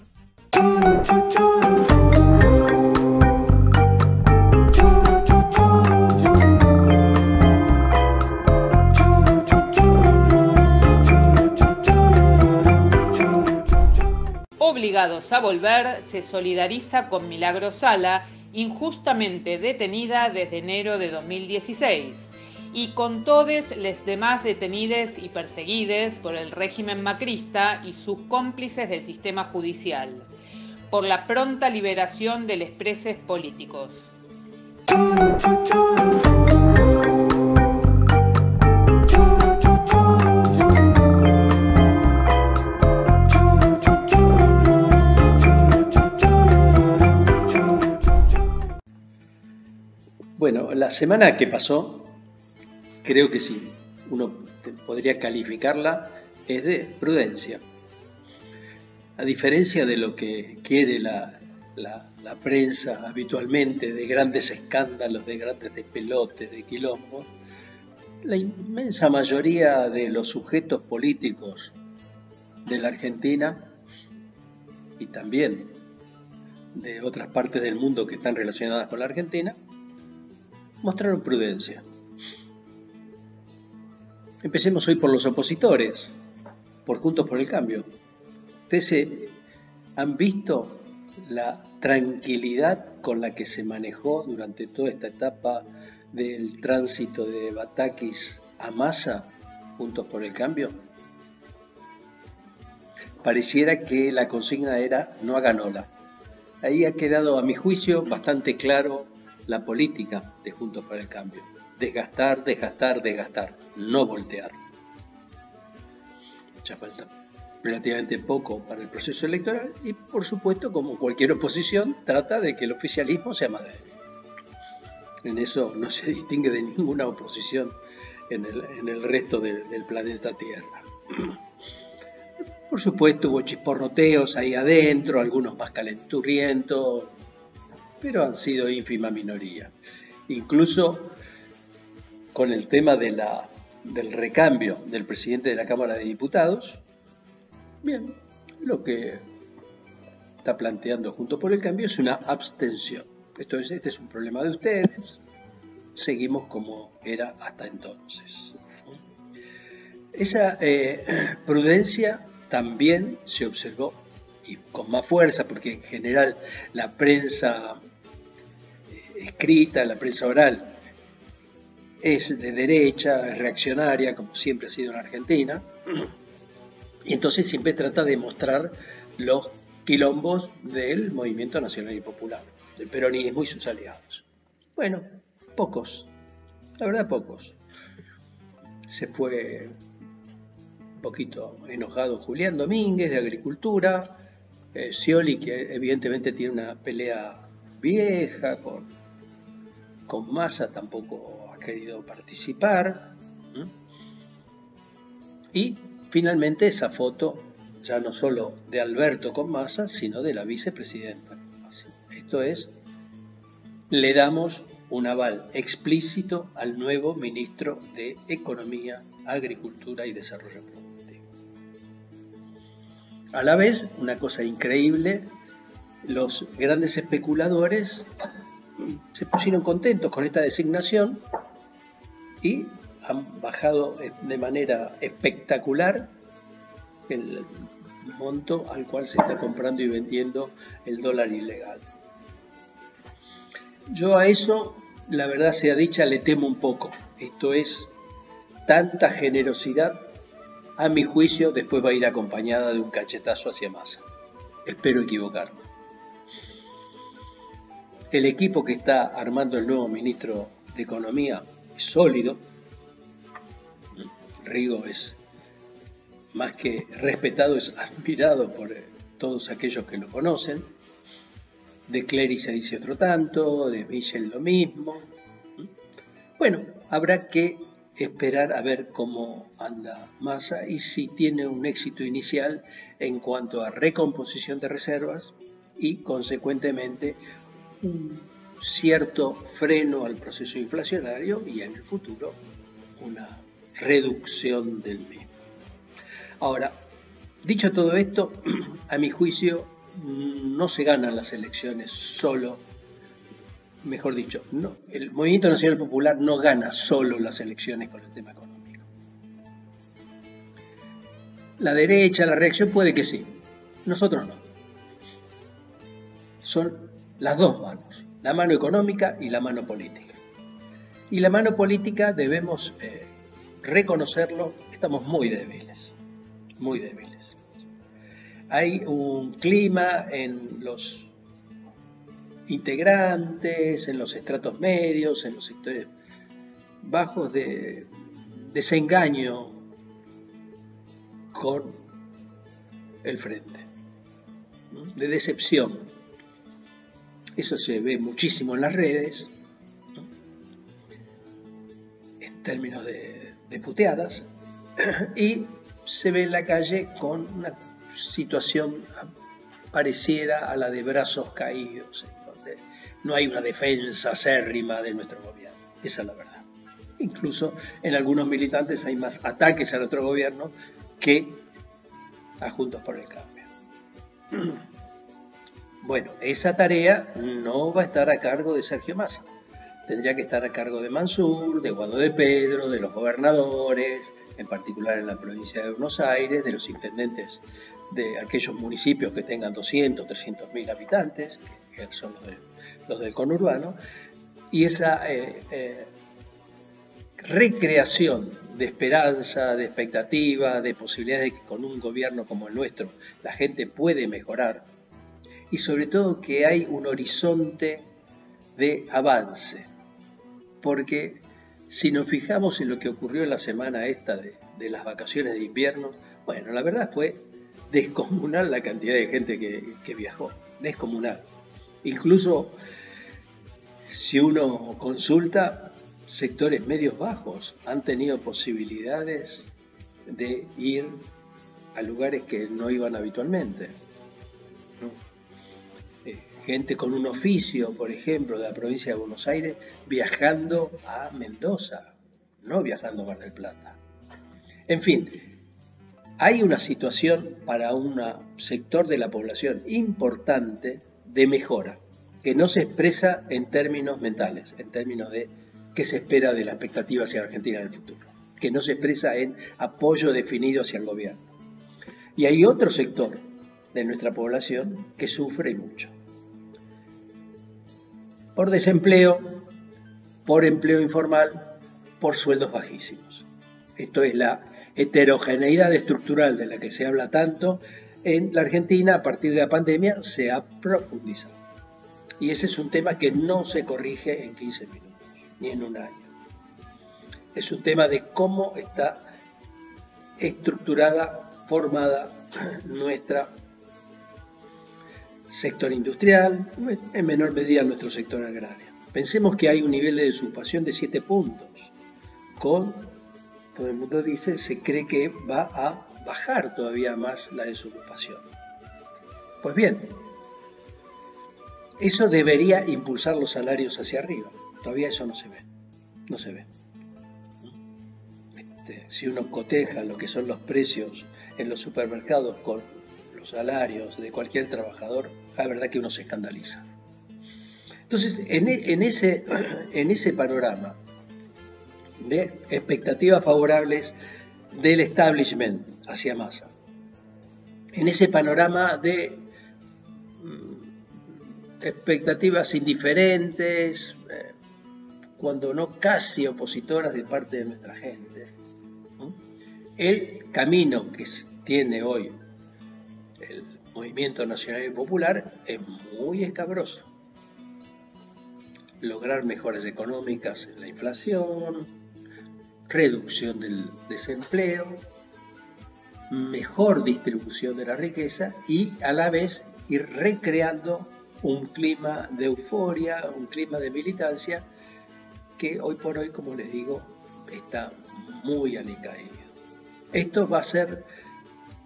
Obligados a volver se solidariza con Milagro Sala, injustamente detenida desde enero de 2016. Y con todos les demás detenides y perseguides por el régimen macrista y sus cómplices del sistema judicial, por la pronta liberación de los presos políticos. Bueno, la semana que pasó, creo que sí, uno podría calificarla, es de prudencia. A diferencia de lo que quiere la prensa habitualmente, de grandes escándalos, de grandes despelotes, de quilombos, la inmensa mayoría de los sujetos políticos de la Argentina y también de otras partes del mundo que están relacionadas con la Argentina, mostraron prudencia. Empecemos hoy por los opositores, por Juntos por el Cambio. Ustedes han visto la tranquilidad con la que se manejó durante toda esta etapa del tránsito de Batakis a Massa, Juntos por el Cambio. Pareciera que la consigna era no hagan ola. Ahí ha quedado, a mi juicio, bastante claro la política de Juntos por el Cambio. Desgastar, desgastar, desgastar, no voltear. Ya falta relativamente poco para el proceso electoral y, por supuesto, como cualquier oposición, trata de que el oficialismo sea más débil. En eso no se distingue de ninguna oposición en el resto del planeta Tierra. Por supuesto hubo chisporroteos ahí adentro, algunos más calenturrientos, pero han sido ínfima minoría. Incluso con el tema del recambio del presidente de la Cámara de Diputados, bien, lo que está planteando Juntos por el Cambio es una abstención. Este es un problema de ustedes, seguimos como era hasta entonces. Esa prudencia también se observó, y con más fuerza, porque en general la prensa escrita, la prensa oral, es de derecha, es reaccionaria, como siempre ha sido en Argentina, y entonces siempre trata de mostrar los quilombos del movimiento nacional y popular, del peronismo y sus aliados. Bueno, pocos, la verdad pocos. Se fue un poquito enojado Julián Domínguez de Agricultura, Scioli, que evidentemente tiene una pelea vieja con Massa, tampoco ha querido participar. Y finalmente esa foto, ya no solo de Alberto con Massa, sino de la vicepresidenta. Esto es, le damos un aval explícito al nuevo ministro de Economía, Agricultura y Desarrollo Productivo. A la vez, una cosa increíble, los grandes especuladores se pusieron contentos con esta designación y han bajado de manera espectacular el monto al cual se está comprando y vendiendo el dólar ilegal. Yo a eso, la verdad sea dicha, le temo un poco. Esto es, tanta generosidad, a mi juicio, después va a ir acompañada de un cachetazo hacia Massa. Espero equivocarme. El equipo que está armando el nuevo ministro de Economía es sólido. Rigo es más que respetado, es admirado por todos aquellos que lo conocen. De Clery se dice otro tanto, de Michel lo mismo. Bueno, habrá que esperar a ver cómo anda Massa y si tiene un éxito inicial en cuanto a recomposición de reservas y, consecuentemente, un cierto freno al proceso inflacionario y en el futuro una reducción del mismo. Ahora, dicho todo esto, a mi juicio no se ganan las elecciones solo, mejor dicho, no, el Movimiento Nacional Popular no gana solo las elecciones con el tema económico. La derecha, la reacción puede que sí, nosotros no. Son las dos manos, la mano económica y la mano política. Y la mano política debemos reconocerlo, estamos muy débiles, muy débiles. Hay un clima en los integrantes, en los estratos medios, en los sectores bajos de desengaño con el frente, de decepción. Eso se ve muchísimo en las redes, en términos de puteadas, y se ve en la calle con una situación pareciera a la de brazos caídos, en donde no hay una defensa acérrima de nuestro gobierno. Esa es la verdad. Incluso en algunos militantes hay más ataques a nuestro gobierno que a Juntos por el Cambio. Bueno, esa tarea no va a estar a cargo de Sergio Massa. tendría que estar a cargo de Mansur, de Guado de Pedro, de los gobernadores, en particular en la provincia de Buenos Aires, de los intendentes de aquellos municipios que tengan 200, 300.000 habitantes, que son los del conurbano, y esa recreación de esperanza, de expectativa, de posibilidades de que con un gobierno como el nuestro la gente puede mejorar, y sobre todo que hay un horizonte de avance, porque si nos fijamos en lo que ocurrió en la semana esta de las vacaciones de invierno, bueno, la verdad fue descomunal la cantidad de gente que viajó, descomunal. Incluso si uno consulta, sectores medios bajos han tenido posibilidades de ir a lugares que no iban habitualmente, ¿no? Gente con un oficio, por ejemplo, de la provincia de Buenos Aires, viajando a Mendoza, no viajando a Mar del Plata. En fin, hay una situación para un sector de la población importante de mejora, que no se expresa en términos mentales, en términos de qué se espera de la expectativa hacia Argentina en el futuro, que no se expresa en apoyo definido hacia el gobierno. Y hay otro sector de nuestra población que sufre mucho. Por desempleo, por empleo informal, por sueldos bajísimos. Esto es la heterogeneidad estructural de la que se habla tanto en la Argentina. A partir de la pandemia se ha profundizado. Y ese es un tema que no se corrige en 15 minutos, ni en un año. Es un tema de cómo está estructurada, formada nuestra sector industrial, en menor medida nuestro sector agrario. Pensemos que hay un nivel de desocupación de 7 puntos. Todo el mundo dice, se cree que va a bajar todavía más la desocupación. Pues bien, eso debería impulsar los salarios hacia arriba. Todavía eso no se ve. No se ve. Si uno coteja lo que son los precios en los supermercados con los salarios de cualquier trabajador, la verdad que uno se escandaliza. Entonces, en ese panorama de expectativas favorables del establishment hacia Massa, en ese panorama de expectativas indiferentes, cuando no casi opositoras de parte de nuestra gente, el camino que tiene hoy el Movimiento Nacional y Popular es muy escabroso. Lograr mejoras económicas en la inflación, reducción del desempleo, mejor distribución de la riqueza y a la vez ir recreando un clima de euforia, un clima de militancia que hoy por hoy, como les digo, está muy alicaído. Esto va a ser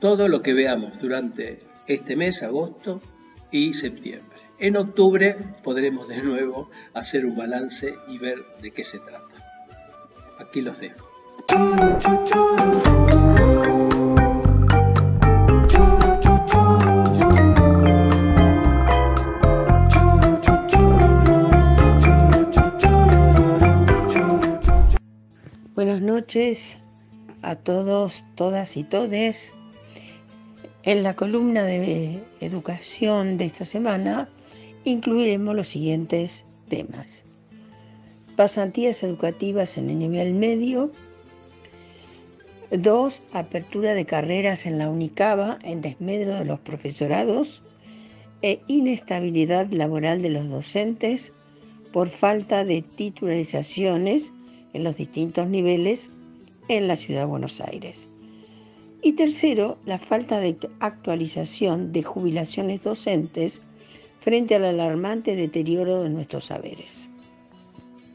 todo lo que veamos durante este mes, agosto y septiembre. En octubre podremos de nuevo hacer un balance y ver de qué se trata. Aquí los dejo. Buenas noches a todos, todas y todes. En la columna de educación de esta semana incluiremos los siguientes temas: pasantías educativas en el nivel medio. 2. Apertura de carreras en la Unicaba en desmedro de los profesorados e inestabilidad laboral de los docentes por falta de titularizaciones en los distintos niveles en la Ciudad de Buenos Aires. Y 3. La falta de actualización de jubilaciones docentes frente al alarmante deterioro de nuestros saberes.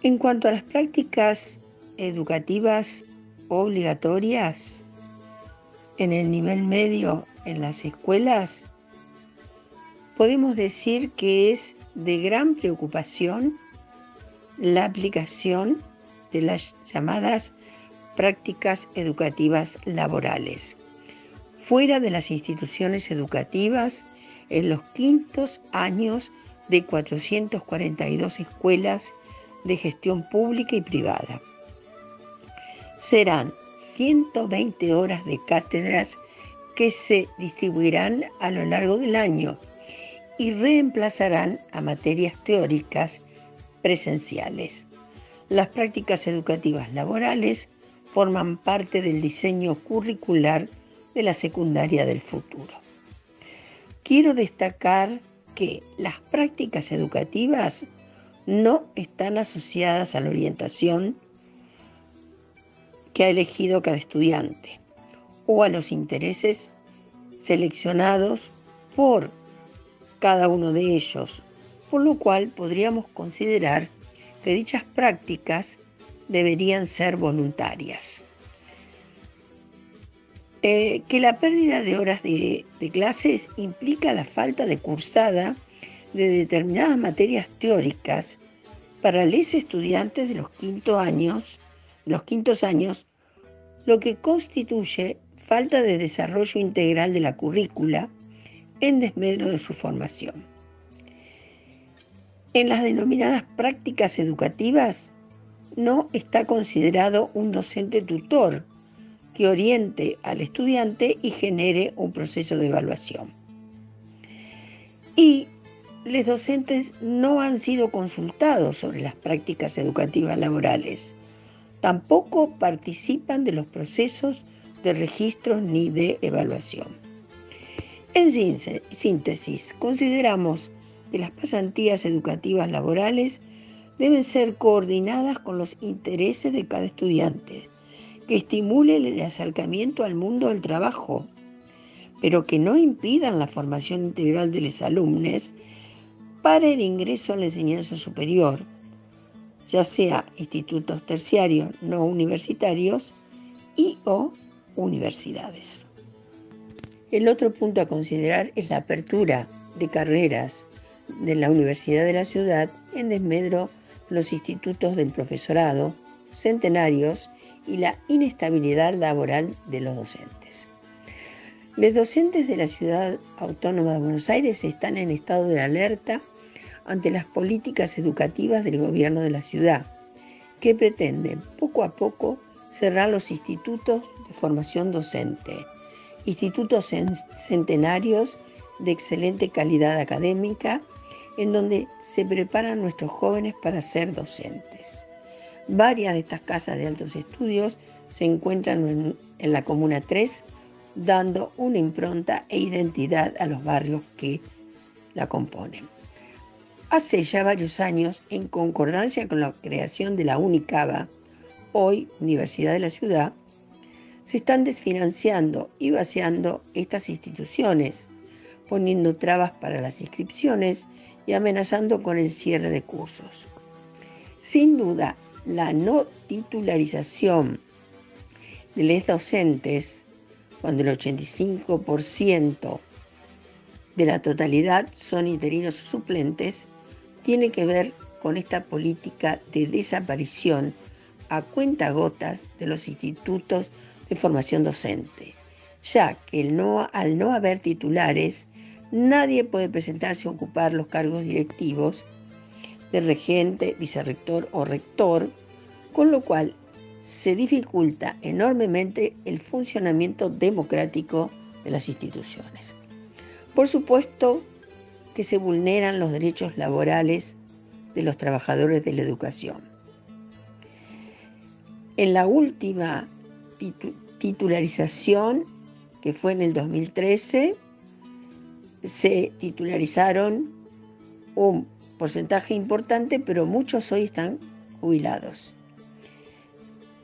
En cuanto a las prácticas educativas obligatorias en el nivel medio en las escuelas, podemos decir que es de gran preocupación la aplicación de las llamadas prácticas educativas laborales fuera de las instituciones educativas en los quintos años de 442 escuelas de gestión pública y privada. Serán 120 horas de cátedras que se distribuirán a lo largo del año y reemplazarán a materias teóricas presenciales. Las prácticas educativas laborales forman parte del diseño curricular de la secundaria del futuro. Quiero destacar que las prácticas educativas no están asociadas a la orientación que ha elegido cada estudiante o a los intereses seleccionados por cada uno de ellos, por lo cual podríamos considerar que dichas prácticas deberían ser voluntarias. Que la pérdida de horas de clases implica la falta de cursada de determinadas materias teóricas para los estudiantes de los quintos años, lo que constituye falta de desarrollo integral de la currícula en desmedro de su formación. En las denominadas prácticas educativas no está considerado un docente tutor que oriente al estudiante y genere un proceso de evaluación. Y los docentes no han sido consultados sobre las prácticas educativas laborales. Tampoco participan de los procesos de registro ni de evaluación. En síntesis, consideramos que las pasantías educativas laborales deben ser coordinadas con los intereses de cada estudiante, que estimulen el acercamiento al mundo del trabajo, pero que no impidan la formación integral de los alumnos para el ingreso a la enseñanza superior, ya sea institutos terciarios no universitarios y o universidades. El otro punto a considerar es la apertura de carreras de la Universidad de la Ciudad en desmedro de los institutos del profesorado, centenarios y la inestabilidad laboral de los docentes. Los docentes de la Ciudad Autónoma de Buenos Aires están en estado de alerta ante las políticas educativas del gobierno de la ciudad, que pretenden poco a poco cerrar los institutos de formación docente, institutos centenarios de excelente calidad académica, en donde se preparan nuestros jóvenes para ser docentes. Varias de estas casas de altos estudios se encuentran en la Comuna 3, dando una impronta e identidad a los barrios que la componen. Hace ya varios años, en concordancia con la creación de la UNICABA, hoy Universidad de la Ciudad, se están desfinanciando y vaciando estas instituciones, poniendo trabas para las inscripciones y amenazando con el cierre de cursos. Sin duda, la no titularización de los docentes, cuando el 85% de la totalidad son interinos o suplentes, tiene que ver con esta política de desaparición a cuentagotas de los institutos de formación docente, ya que al no haber titulares, nadie puede presentarse a ocupar los cargos directivos de regente, vicerrector o rector, con lo cual se dificulta enormemente el funcionamiento democrático de las instituciones. Por supuesto que se vulneran los derechos laborales de los trabajadores de la educación. En la última titularización, que fue en el 2013, se titularizaron un porcentaje importante, pero muchos hoy están jubilados.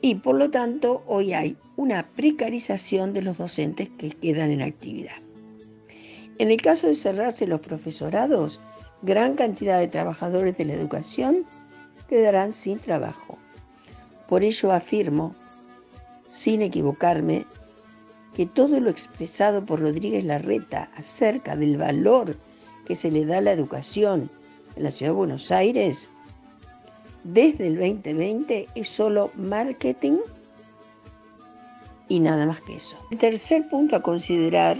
Y por lo tanto, hoy hay una precarización de los docentes que quedan en actividad. En el caso de cerrarse los profesorados, gran cantidad de trabajadores de la educación quedarán sin trabajo. Por ello afirmo, sin equivocarme, que todo lo expresado por Rodríguez Larreta acerca del valor que se le da a la educación en la Ciudad de Buenos Aires desde el 2020 es solo marketing y nada más que eso. El tercer punto a considerar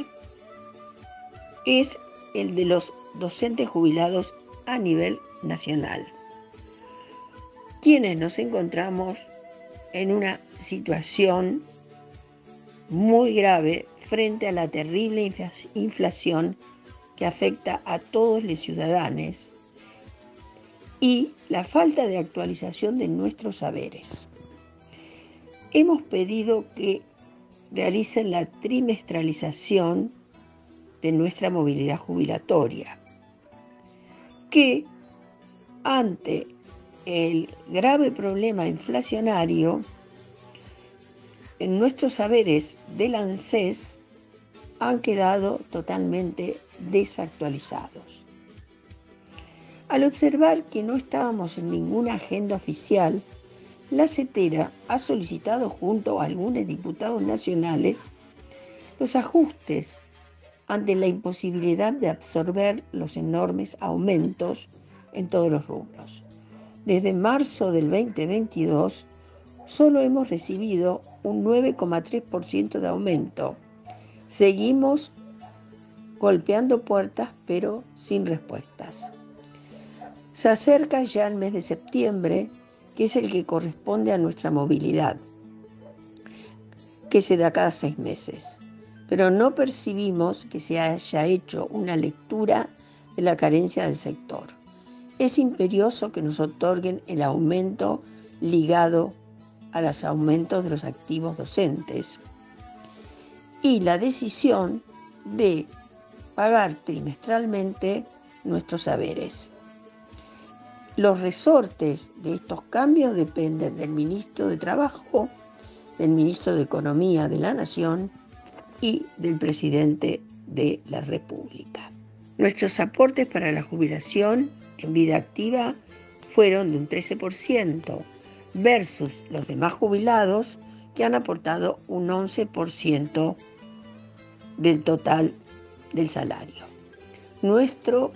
es el de los docentes jubilados a nivel nacional. quienes nos encontramos en una situación muy grave frente a la terrible inflación que afecta a todos los ciudadanos y la falta de actualización de nuestros saberes. Hemos pedido que realicen la trimestralización de nuestra movilidad jubilatoria, que ante el grave problema inflacionario, en nuestros saberes del ANSES han quedado totalmente desactualizados. Al observar que no estábamos en ninguna agenda oficial, la CETERA ha solicitado junto a algunos diputados nacionales los ajustes ante la imposibilidad de absorber los enormes aumentos en todos los rubros. Desde marzo del 2022 solo hemos recibido un 9,3% de aumento. Seguimos golpeando puertas, pero sin respuestas. Se acerca ya el mes de septiembre, que es el que corresponde a nuestra movilidad, que se da cada 6 meses. Pero no percibimos que se haya hecho una lectura de la carencia del sector. Es imperioso que nos otorguen el aumento ligado a los aumentos de los activos docentes y la decisión de pagar trimestralmente nuestros saberes. Los resortes de estos cambios dependen del Ministro de Trabajo, del Ministro de Economía de la Nación y del Presidente de la República. Nuestros aportes para la jubilación en vida activa fueron de un 13% versus los demás jubilados que han aportado un 11% del total del salario. Nuestro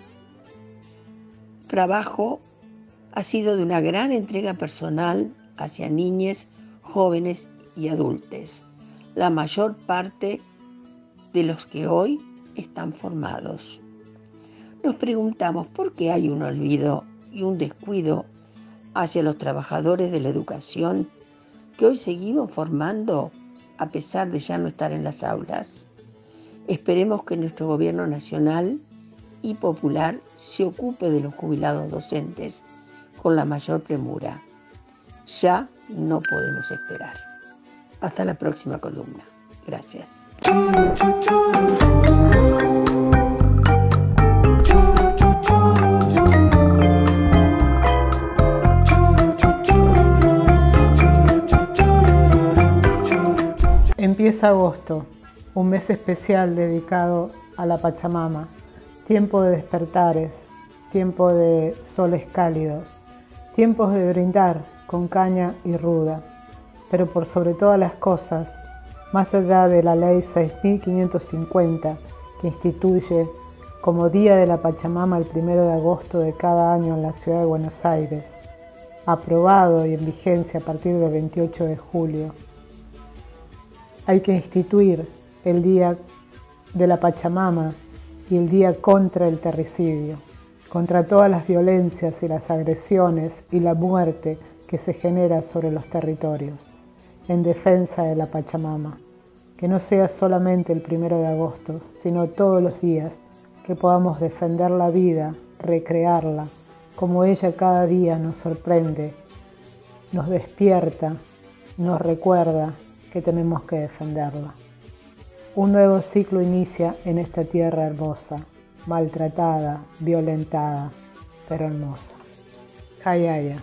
trabajo ha sido de una gran entrega personal hacia niñas, jóvenes y adultos, la mayor parte de los que hoy están formados. Nos preguntamos por qué hay un olvido y un descuido hacia los trabajadores de la educación que hoy seguimos formando a pesar de ya no estar en las aulas. Esperemos que nuestro gobierno nacional y popular se ocupe de los jubilados docentes con la mayor premura. Ya no podemos esperar. Hasta la próxima columna. Gracias. Empieza agosto, un mes especial dedicado a la Pachamama, tiempo de despertares, tiempo de soles cálidos, tiempos de brindar con caña y ruda, pero por sobre todas las cosas, más allá de la ley 6550 que instituye como Día de la Pachamama el 1 de agosto de cada año en la ciudad de Buenos Aires, aprobado y en vigencia a partir del 28 de julio, hay que instituir el Día de la Pachamama y el Día contra el terricidio, contra todas las violencias y las agresiones y la muerte que se genera sobre los territorios, en defensa de la Pachamama. Que no sea solamente el 1 de agosto, sino todos los días, que podamos defender la vida, recrearla, como ella cada día nos sorprende, nos despierta, nos recuerda que tenemos que defenderla. Un nuevo ciclo inicia en esta tierra hermosa, maltratada, violentada, pero hermosa. Hayaya.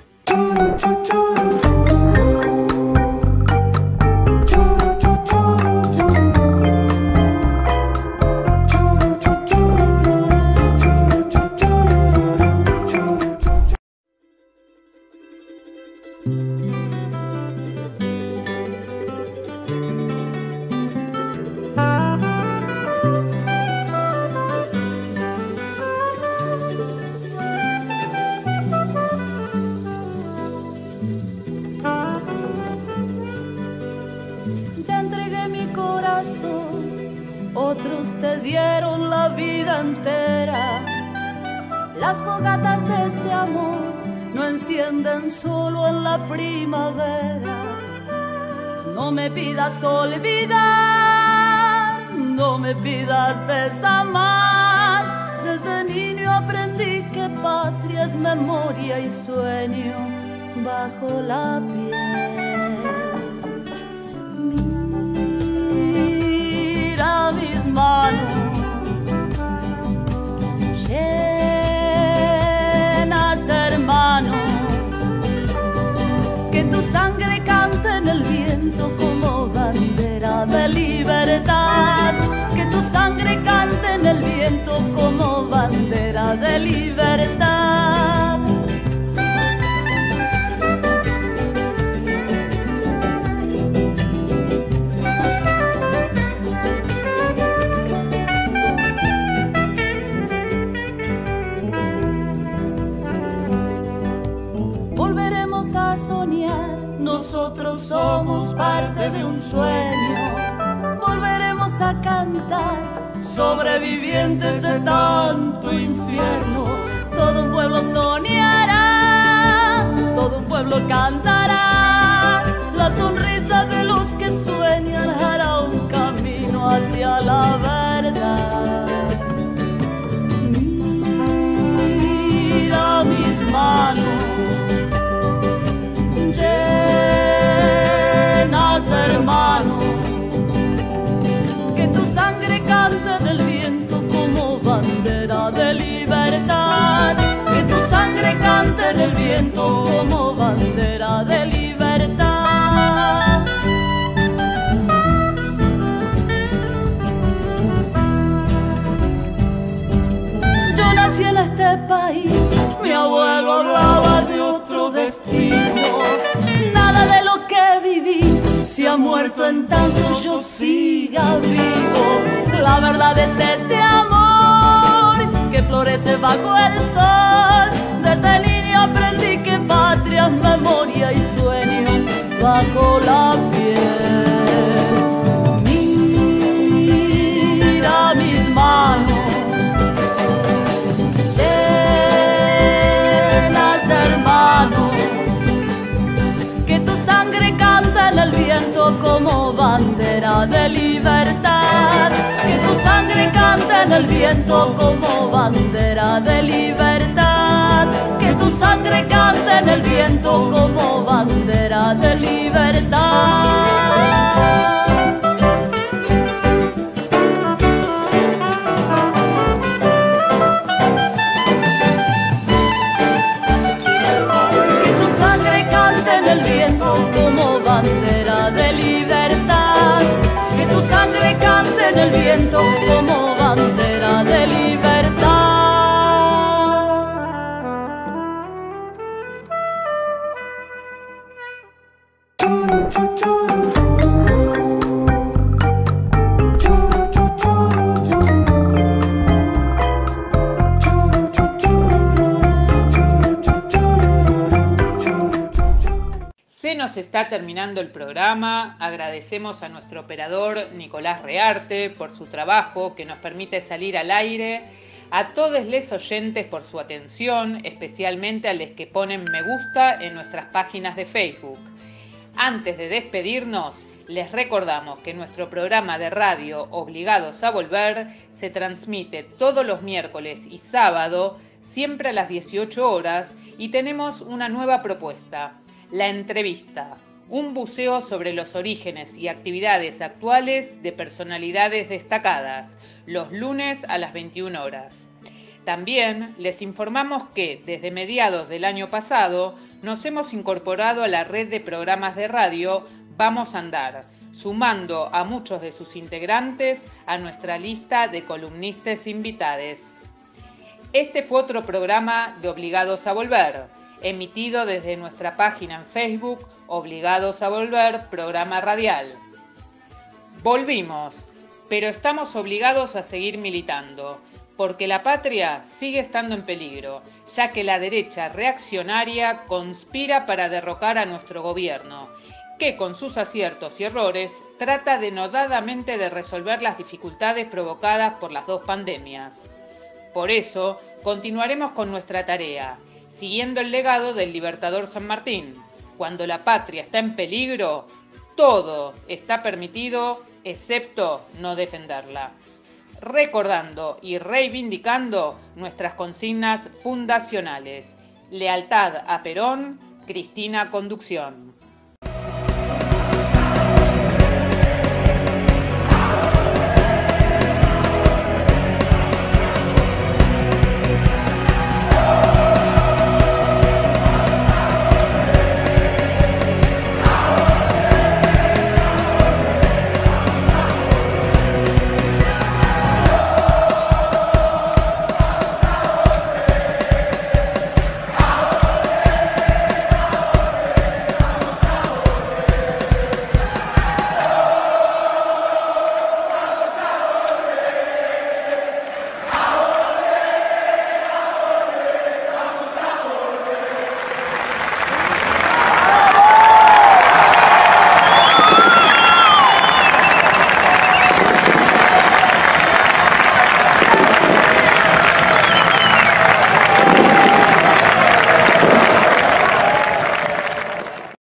Otros te dieron la vida entera. Las fogatas de este amor no encienden solo en la primavera. No me pidas olvidar, no me pidas desamar. Desde niño aprendí que patria es memoria y sueño bajo la piel. Mira mis manos llenas de hermanos, que tu sangre cante en el viento como bandera de libertad, que tu sangre cante en el viento como bandera de libertad. Volveremos a soñar, nosotros somos parte de un sueño. Volveremos a cantar, sobrevivientes de tanto infierno. Todo un pueblo soñará, todo un pueblo cantará. La sonrisa de los que sueñan hará un camino hacia la verdad. Mira mis manos llenas de hermanos, que tu sangre cante en el viento como bandera de libertad, que tu sangre cante en el viento como bandera de libertad. Yo nací en este país, mi abuelo hablaba de otro destino. Nada de lo que viví se ha muerto en tanto yo siga vivo. La verdad es este amor que florece bajo el sol. Desde niño aprendí que patria es memoria y sueño bajo la piel. Mira mis manos llenas de hermanos, que tu sangre canta en el viento como bandera de libertad, que tu sangre canta en el viento como bandera de libertad, que tu sangre canta en el viento como bandera de libertad. El viento como bandera de libertad, que tu sangre cante en el viento como bandera de libertad. Se nos está terminando el programa. Agradecemos a nuestro operador Nicolás Rearte por su trabajo que nos permite salir al aire, a todos les oyentes por su atención, especialmente a los que ponen me gusta en nuestras páginas de Facebook. Antes de despedirnos, les recordamos que nuestro programa de radio Obligados a Volver se transmite todos los miércoles y sábado, siempre a las 18 horas, y tenemos una nueva propuesta. La entrevista, un buceo sobre los orígenes y actividades actuales de personalidades destacadas, los lunes a las 21 horas. También les informamos que desde mediados del año pasado nos hemos incorporado a la red de programas de radio Vamos a Andar, sumando a muchos de sus integrantes a nuestra lista de columnistas invitados. Este fue otro programa de Obligados a Volver, emitido desde nuestra página en Facebook, Obligados a Volver, programa radial. Volvimos, pero estamos obligados a seguir militando, porque la patria sigue estando en peligro, ya que la derecha reaccionaria conspira para derrocar a nuestro gobierno, que con sus aciertos y errores trata denodadamente de resolver las dificultades provocadas por las dos pandemias. Por eso, continuaremos con nuestra tarea, siguiendo el legado del libertador San Martín. Cuando la patria está en peligro, todo está permitido excepto no defenderla. Recordando y reivindicando nuestras consignas fundacionales. Lealtad a Perón, Cristina Conducción.